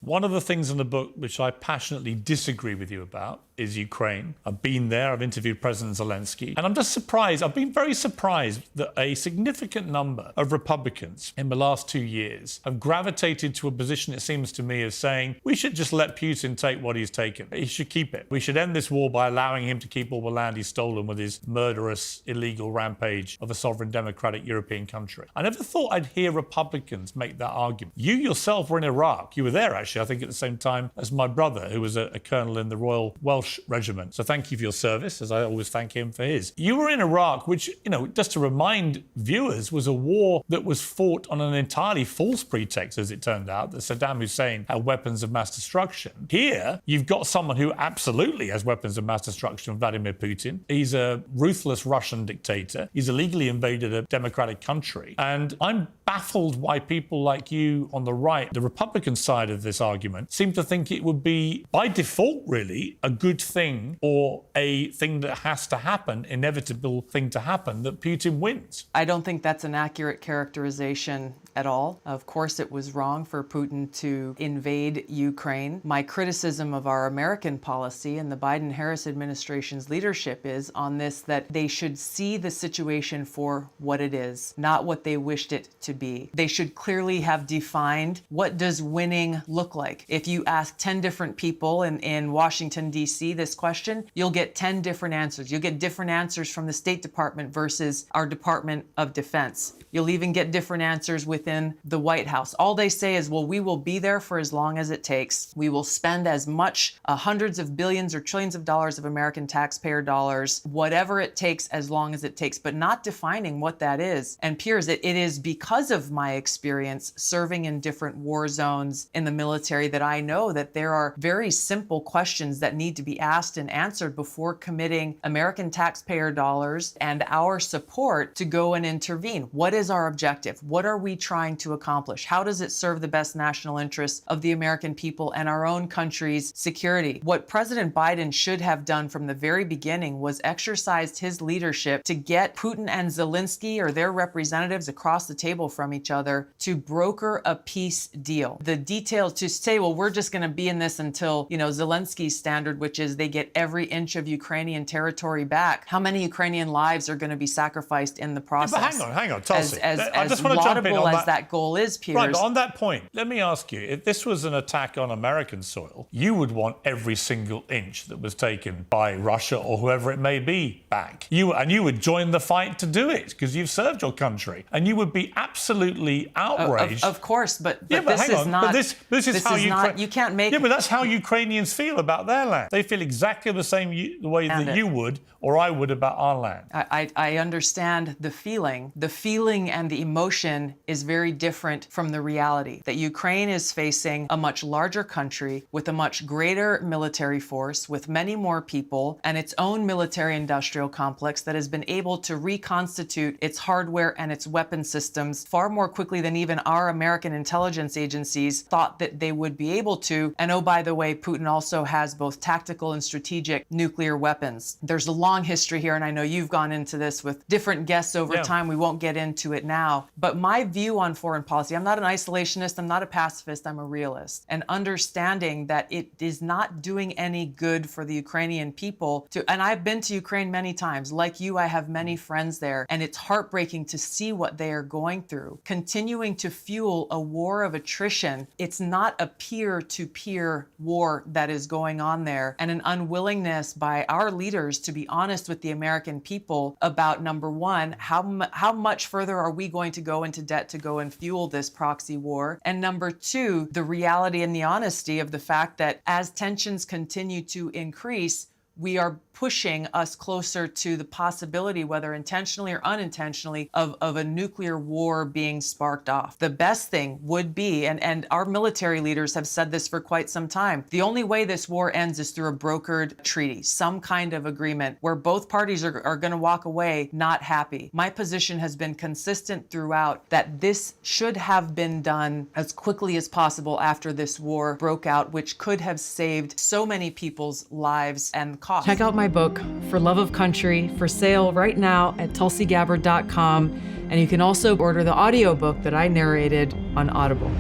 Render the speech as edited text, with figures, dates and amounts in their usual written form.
One of the things in the book which I passionately disagree with you about is Ukraine. I've been there, I've interviewed President Zelensky, and I'm just surprised, I've been very surprised that a significant number of Republicans in the last 2 years have gravitated to a position, it seems to me, of saying we should just let Putin take what he's taken. He should keep it. We should end this war by allowing him to keep all the land he's stolen with his murderous, illegal rampage of a sovereign democratic European country. I never thought I'd hear Republicans make that argument. You yourself were in Iraq. You were there, actually, I think at the same time as my brother, who was a colonel in the Royal Welsh Regiment. So thank you for your service, as I always thank him for his. You were in Iraq, which, just to remind viewers, was a war that was fought on an entirely false pretext, as it turned out, that Saddam Hussein had weapons of mass destruction. Here, you've got someone who absolutely has weapons of mass destruction, Vladimir Putin. He's a ruthless Russian dictator. He's illegally invaded a democratic country. And I'm baffled why people like you on the right, the Republican side of this argument, seem to think it would be, by default really, a good thing or a thing that has to happen, inevitable thing to happen, that Putin wins. I don't think that's an accurate characterization at all. Of course, it was wrong for Putin to invade Ukraine. My criticism of our American policy and the Biden-Harris administration's leadership is on this, that they should see the situation for what it is, not what they wished it to be. They should clearly have defined, what does winning look like? If you ask 10 different people in Washington, D.C. this question, you'll get 10 different answers. You'll get different answers from the State Department versus our Department of Defense. You'll even get different answers within the White House. All they say is, well, we will be there for as long as it takes. We will spend as much, hundreds of billions or trillions of dollars of American taxpayer dollars, whatever it takes, as long as it takes, but not defining what that is. And Piers, it is because of my experience serving in different war zones in the military that I know that there are very simple questions that need to be asked and answered before committing American taxpayer dollars and our support to go and intervene. What is our objective? What are we trying to accomplish? How does it serve the best national interests of the American people and our own country's security? What President Biden should have done from the very beginning was exercised his leadership to get Putin and Zelensky or their representatives across the table from each other to broker a peace deal. The details to say, well, we're just going to be in this until, Zelensky's standard, which is they get every inch of Ukrainian territory back. How many Ukrainian lives are going to be sacrificed in the process? Yeah, but hang on, Tulsi. I just want to jump in on that goal is, Piers. Right, but on that point, let me ask you, if this was an attack on American soil, you would want every single inch that was taken by Russia or whoever it may be back. You would join the fight to do it because you've served your country, and you would be absolutely outraged. Of course, but this is not. This is how you can't make. Yeah, but that's how Ukrainians feel about their land. They feel exactly the way that you would or I would about our land. I understand the feeling. The feeling and the emotion is very different from the reality that Ukraine is facing a much larger country with a much greater military force, with many more people, and its own military-industrial complex that has been able to reconstitute its hardware and its weapon systems far more quickly than even our American intelligence agencies thought that they would be able to. And oh, by the way, Putin also has both tactical and strategic nuclear weapons. There's a long history here, and I know you've gone into this with different guests over time. We won't get into it now. But my view on foreign policy, I'm not an isolationist, I'm not a pacifist, I'm a realist. And understanding that it is not doing any good for the Ukrainian people and I've been to Ukraine many times. Like you, I have many friends there, and it's heartbreaking to see what they are going through. Continuing to fuel a war of attrition, it's not a peer-to-peer war that is going on there, and an unwillingness by our leaders to be honest with the American people about, number one, how much further are we going to go into debt to go and fuel this proxy war? And number two, the reality and the honesty of the fact that as tensions continue to increase, we are pushing us closer to the possibility, whether intentionally or unintentionally, of a nuclear war being sparked off. The best thing would be, and our military leaders have said this for quite some time, the only way this war ends is through a brokered treaty, some kind of agreement where both parties are going to walk away not happy. My position has been consistent throughout that this should have been done as quickly as possible after this war broke out, which could have saved so many people's lives and costs. Check out my book, For Love of Country, for sale right now at tulsigabbard.com. And you can also order the audiobook that I narrated on Audible.